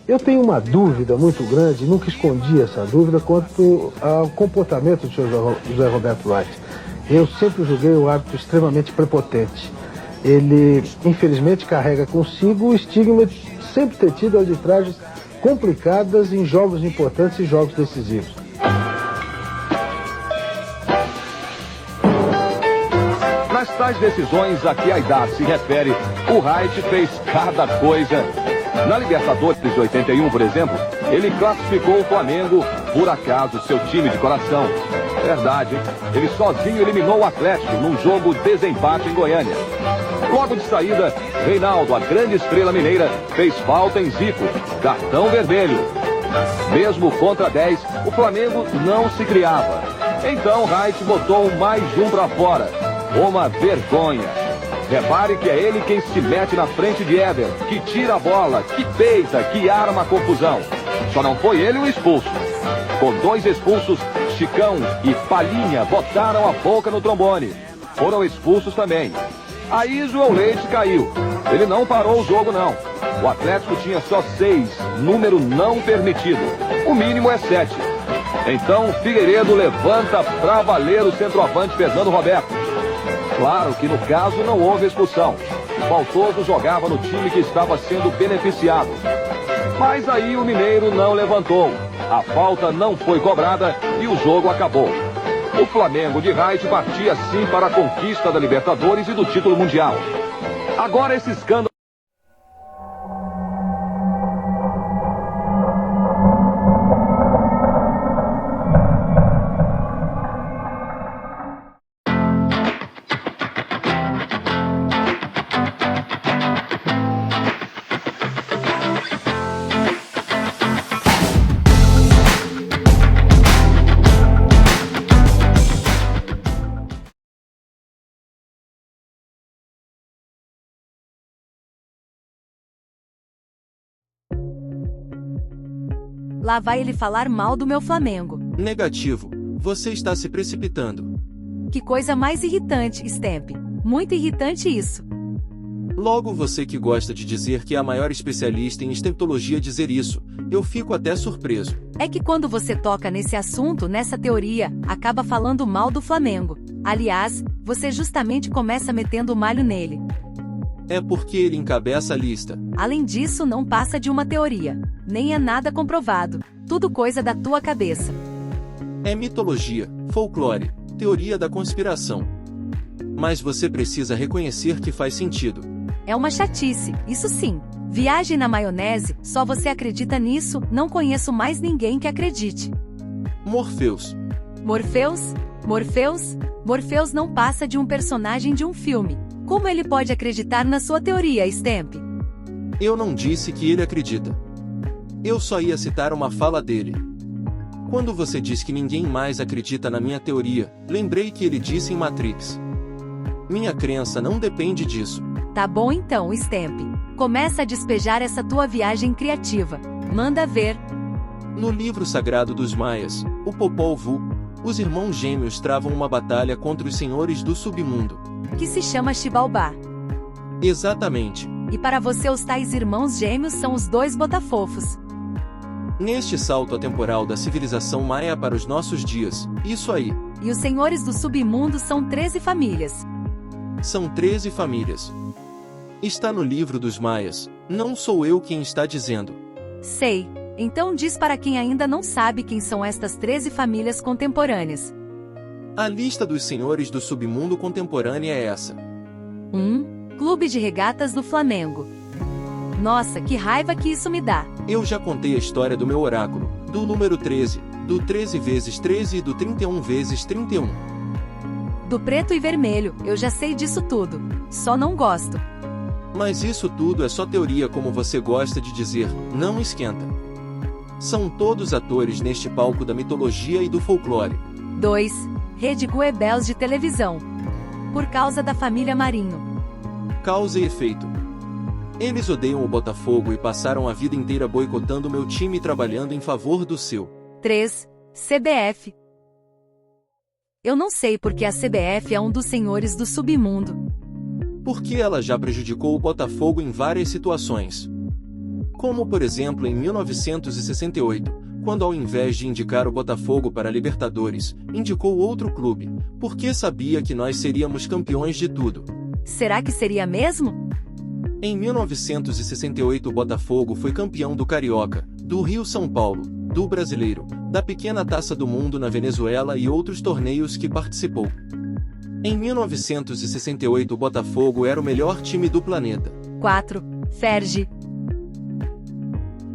Eu tenho uma dúvida muito grande, nunca escondi essa dúvida, quanto ao comportamento do senhor José Roberto Wright. Eu sempre julguei o árbitro extremamente prepotente. Ele, infelizmente, carrega consigo o estigma de sempre ter tido arbitragens complicadas em jogos importantes e jogos decisivos. Nas tais decisões a que a idade se refere, o Wright fez cada coisa. Na Libertadores de 81, por exemplo, ele classificou o Flamengo, por acaso, seu time de coração. Verdade, hein? Ele sozinho eliminou o Atlético num jogo desempate em Goiânia. Logo de saída, Reinaldo, a grande estrela mineira, fez falta em Zico, cartão vermelho. Mesmo contra 10, o Flamengo não se criava. Então Wright botou mais um para fora. Uma vergonha. Repare que é ele quem se mete na frente de Éder, que tira a bola, que peita, que arma a confusão. Só não foi ele o expulso. Com 2 expulsos, Chicão e Palhinha botaram a boca no trombone. Foram expulsos também. Aí João Leite caiu. Ele não parou o jogo, não. O Atlético tinha só 6, número não permitido. O mínimo é 7. Então Figueiredo levanta pra valer o centroavante Fernando Roberto. Claro que no caso não houve expulsão. O Baltoso jogava no time que estava sendo beneficiado. Mas aí o Mineiro não levantou. A falta não foi cobrada e o jogo acabou. O Flamengo de Wright partia sim para a conquista da Libertadores e do título mundial. Agora esse escândalo... Lá vai ele falar mal do meu Flamengo. Negativo. Você está se precipitando. Que coisa mais irritante, Stemp. Muito irritante isso. Logo você que gosta de dizer que é a maior especialista em estemptologia dizer isso, eu fico até surpreso. É que quando você toca nesse assunto, nessa teoria, acaba falando mal do Flamengo. Aliás, você justamente começa metendo o malho nele. É porque ele encabeça a lista. Além disso, não passa de uma teoria. Nem é nada comprovado. Tudo coisa da tua cabeça. É mitologia, folclore, teoria da conspiração. Mas você precisa reconhecer que faz sentido. É uma chatice, isso sim. Viagem na maionese, só você acredita nisso, não conheço mais ninguém que acredite. Morpheus. Morpheus? Morpheus? Morpheus não passa de um personagem de um filme. Como ele pode acreditar na sua teoria, Stemp? Eu não disse que ele acredita. Eu só ia citar uma fala dele. Quando você diz que ninguém mais acredita na minha teoria, lembrei que ele disse em Matrix. Minha crença não depende disso. Tá bom então, Stemp. Começa a despejar essa tua viagem criativa. Manda ver. No livro sagrado dos Maias, o Popol Vuh, os irmãos gêmeos travam uma batalha contra os senhores do submundo. Que se chama Xibalbá. Exatamente. E para você os tais irmãos gêmeos são os 2 botafofos. Neste salto atemporal da civilização maia para os nossos dias, isso aí. E os senhores do submundo são 13 famílias. São 13 famílias. Está no livro dos Maias, não sou eu quem está dizendo. Sei. Então diz para quem ainda não sabe quem são estas 13 famílias contemporâneas. A lista dos senhores do submundo contemporânea é essa. 1. Clube de Regatas do Flamengo. Nossa, que raiva que isso me dá. Eu já contei a história do meu oráculo, do número 13, do 13 vezes 13 e do 31 vezes 31. Do preto e vermelho, eu já sei disso tudo. Só não gosto. Mas isso tudo é só teoria, como você gosta de dizer, não esquenta. São todos atores neste palco da mitologia e do folclore. 2. Rede Goebbels de televisão. Por causa da família Marinho. Causa e efeito. Eles odeiam o Botafogo e passaram a vida inteira boicotando meu time e trabalhando em favor do seu. 3. CBF. Eu não sei porque a CBF é um dos senhores do submundo. Porque ela já prejudicou o Botafogo em várias situações. Como por exemplo em 1968, quando ao invés de indicar o Botafogo para a Libertadores, indicou outro clube, porque sabia que nós seríamos campeões de tudo. Será que seria mesmo? Em 1968 o Botafogo foi campeão do Carioca, do Rio-São Paulo, do Brasileiro, da Pequena Taça do Mundo na Venezuela e outros torneios que participou. Em 1968 o Botafogo era o melhor time do planeta. 4. Ferge.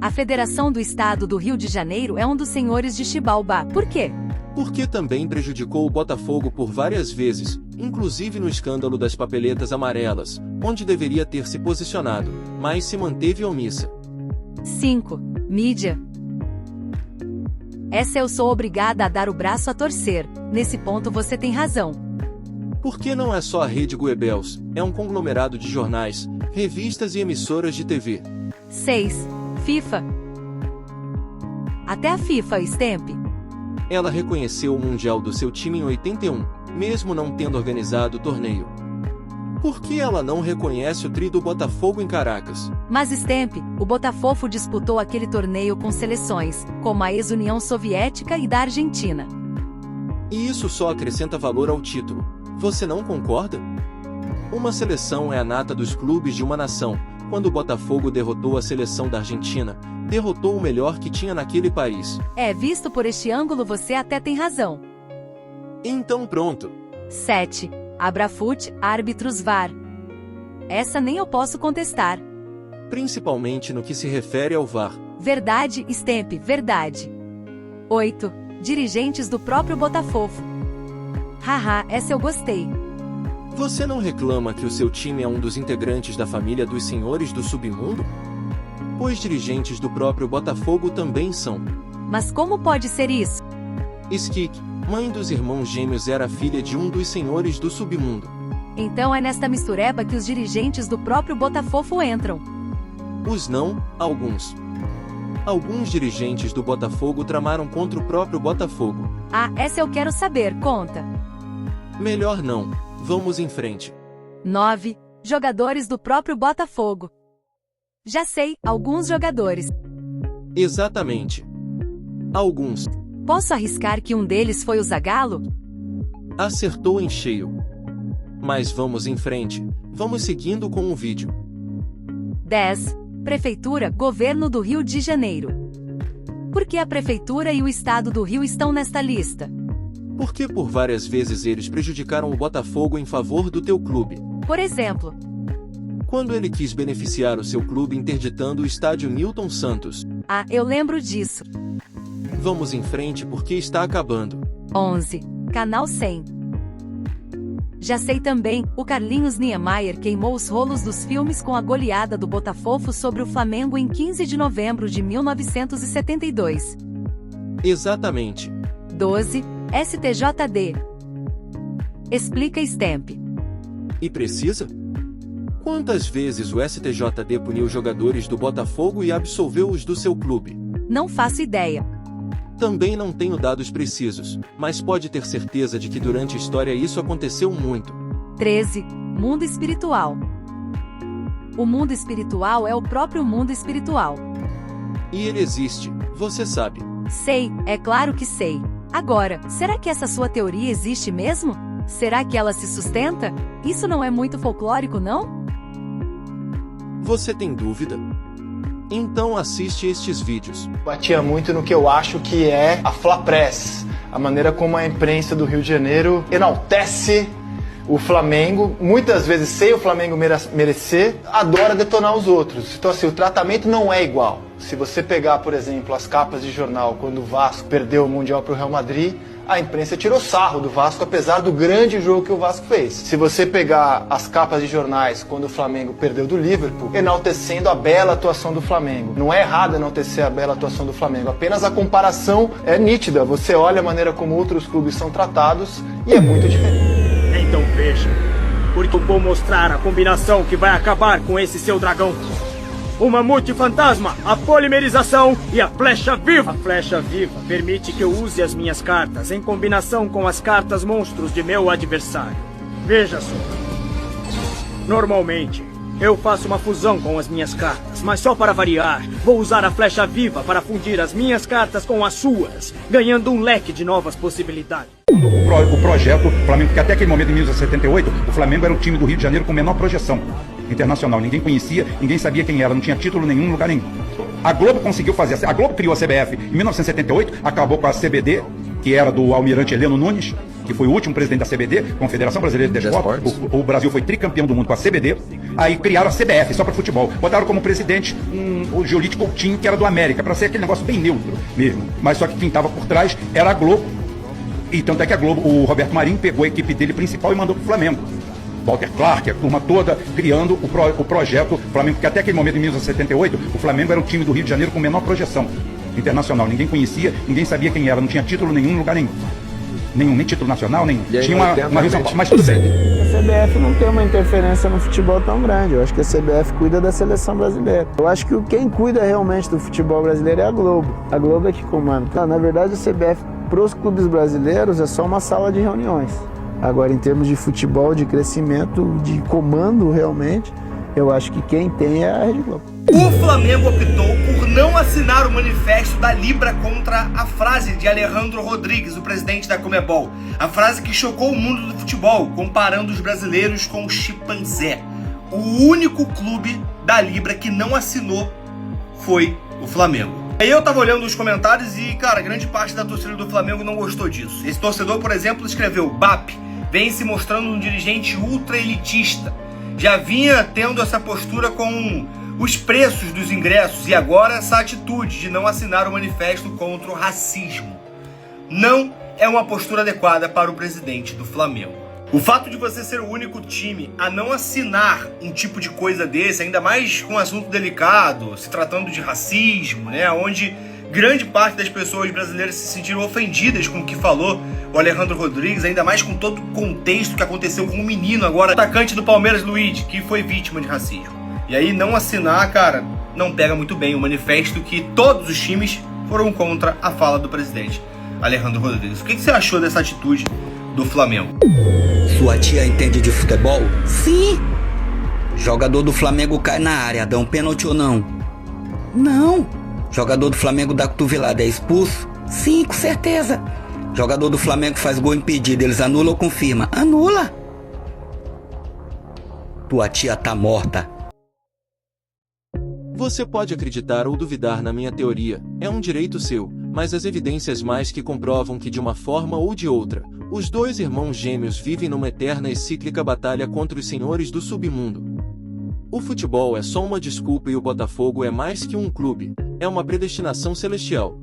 A Federação do Estado do Rio de Janeiro é um dos senhores de Xibalbá. Por quê? Porque também prejudicou o Botafogo por várias vezes, inclusive no escândalo das papeletas amarelas, onde deveria ter se posicionado, mas se manteve omissa. 5. Mídia. Essa eu sou obrigada a dar o braço a torcer. Nesse ponto você tem razão. Porque não é só a Rede Goebbels, é um conglomerado de jornais, revistas e emissoras de TV. 6. FIFA. Até a FIFA, Stemp. Ela reconheceu o Mundial do seu time em 81, mesmo não tendo organizado o torneio. Por que ela não reconhece o tri do Botafogo em Caracas? Mas Stemp, o Botafogo disputou aquele torneio com seleções, como a ex-União Soviética e da Argentina. E isso só acrescenta valor ao título. Você não concorda? Uma seleção é a nata dos clubes de uma nação. Quando o Botafogo derrotou a seleção da Argentina, derrotou o melhor que tinha naquele país. Visto por este ângulo você até tem razão. Então pronto. 7. Abrafut, árbitros VAR. Essa nem eu posso contestar. Principalmente no que se refere ao VAR. Verdade, Stemp, verdade. 8. Dirigentes do próprio Botafogo. Haha, essa eu gostei. Você não reclama que o seu time é um dos integrantes da família dos senhores do submundo? Pois dirigentes do próprio Botafogo também são. Mas como pode ser isso? Skik, mãe dos irmãos gêmeos, era filha de um dos senhores do submundo. Então é nesta mistureba que os dirigentes do próprio Botafogo entram. Os não, alguns. Alguns dirigentes do Botafogo tramaram contra o próprio Botafogo. Ah, essa eu quero saber, conta. Melhor não. Vamos em frente. 9. Jogadores do próprio Botafogo. Já sei, alguns jogadores. Exatamente. Alguns. Posso arriscar que um deles foi o Zagallo? Acertou em cheio. Mas vamos em frente. Vamos seguindo com o vídeo. 10. Prefeitura, Governo do Rio de Janeiro. Por que a Prefeitura e o Estado do Rio estão nesta lista? Porque por várias vezes eles prejudicaram o Botafogo em favor do teu clube. Por exemplo, quando ele quis beneficiar o seu clube interditando o estádio Newton Santos. Ah, eu lembro disso. Vamos em frente porque está acabando. 11. Canal 100. Já sei também, o Carlinhos Niemeyer queimou os rolos dos filmes com a goleada do Botafogo sobre o Flamengo em 15 de novembro de 1972. Exatamente. 12. STJD. Explica, Stemp. E precisa? Quantas vezes o STJD puniu jogadores do Botafogo e absolveu os do seu clube? Não faço ideia. Também não tenho dados precisos, mas pode ter certeza de que durante a história isso aconteceu muito. 13. Mundo espiritual. O mundo espiritual é o próprio mundo espiritual. E ele existe, você sabe. Sei, é claro que sei. Agora, será que essa sua teoria existe mesmo? Será que ela se sustenta? Isso não é muito folclórico, não? Você tem dúvida? Então assiste estes vídeos. Batia muito no que eu acho que é a Fla Press, a maneira como a imprensa do Rio de Janeiro enaltece o Flamengo, muitas vezes sem o Flamengo merecer, adora detonar os outros. Então assim, o tratamento não é igual. Se você pegar, por exemplo, as capas de jornal quando o Vasco perdeu o Mundial para o Real Madrid, a imprensa tirou sarro do Vasco, apesar do grande jogo que o Vasco fez. Se você pegar as capas de jornais quando o Flamengo perdeu do Liverpool, enaltecendo a bela atuação do Flamengo. Não é errado enaltecer a bela atuação do Flamengo, apenas a comparação é nítida. Você olha a maneira como outros clubes são tratados e é muito diferente. Então veja, porque eu vou mostrar a combinação que vai acabar com esse seu dragão. O mamute fantasma, a polimerização e a flecha viva. A flecha viva permite que eu use as minhas cartas em combinação com as cartas monstros de meu adversário. Veja só. Normalmente, Eu faço uma fusão com as minhas cartas, mas só para variar. Vou usar a flecha viva para fundir as minhas cartas com as suas, ganhando um leque de novas possibilidades. O projeto Flamengo, porque até aquele momento, em 1978, o Flamengo era o time do Rio de Janeiro com menor projeção internacional. Ninguém conhecia, ninguém sabia quem era, não tinha título nenhum em lugar nenhum. A Globo conseguiu fazer, a Globo criou a CBF em 1978, acabou com a CBD, que era do almirante Heleno Nunes, que foi o último presidente da CBD, Confederação Brasileira de Esportes. O Brasil foi tricampeão do mundo com a CBD. Aí criaram a CBF, só para futebol. Botaram como presidente o Giolito Coutinho, que era do América, para ser aquele negócio bem neutro mesmo. Mas só que quem estava por trás era a Globo. E tanto é que a Globo, o Roberto Marinho pegou a equipe dele principal e mandou pro Flamengo. Walter Clark, a turma toda, criando o projeto Flamengo, porque até aquele momento, em 1978, o Flamengo era o time do Rio de Janeiro com menor projeção internacional. Ninguém conhecia, ninguém sabia quem era, não tinha título nenhum em lugar nenhum. Nem título nacional, nenhum. Tinha uma Rio São Paulo, mas tudo bem. A CBF não tem uma interferência no futebol tão grande. Eu acho que a CBF cuida da seleção brasileira. Eu acho que quem cuida realmente do futebol brasileiro é a Globo. A Globo é que comanda. Na verdade, a CBF, para os clubes brasileiros, é só uma sala de reuniões. Agora, em termos de futebol, de crescimento, de comando, realmente, eu acho que quem tem é a Rede Globo. O Flamengo optou por não assinar o manifesto da Libra contra a frase de Alejandro Rodrigues, o presidente da Conmebol. A frase que chocou o mundo do futebol, comparando os brasileiros com o chimpanzé. O único clube da Libra que não assinou foi o Flamengo. Aí eu tava olhando os comentários e, cara, grande parte da torcida do Flamengo não gostou disso. Esse torcedor, por exemplo, escreveu: BAP vem se mostrando um dirigente ultra elitista. Já vinha tendo essa postura com os preços dos ingressos e agora essa atitude de não assinar o manifesto contra o racismo. Não é uma postura adequada para o presidente do Flamengo. O fato de você ser o único time a não assinar um tipo de coisa desse, ainda mais com um assunto delicado, se tratando de racismo, né, onde grande parte das pessoas brasileiras se sentiram ofendidas com o que falou o Alejandro Rodrigues, ainda mais com todo o contexto que aconteceu com o menino agora, atacante do Palmeiras, Luiz, que foi vítima de racismo. E aí não assinar, cara, não pega muito bem o manifesto que todos os times foram contra a fala do presidente Alejandro Rodrigues. O que você achou dessa atitude do Flamengo? Sua tia entende de futebol? Sim. Jogador do Flamengo cai na área, dá um pênalti ou não? Não. Jogador do Flamengo dá cotovelada, é expulso? Sim, com certeza. Jogador do Flamengo faz gol impedido, eles anulam ou confirma? Anula. Tua tia tá morta. Você pode acreditar ou duvidar na minha teoria, é um direito seu, mas as evidências mais que comprovam que de uma forma ou de outra, os dois irmãos gêmeos vivem numa eterna e cíclica batalha contra os senhores do submundo. O futebol é só uma desculpa e o Botafogo é mais que um clube, é uma predestinação celestial.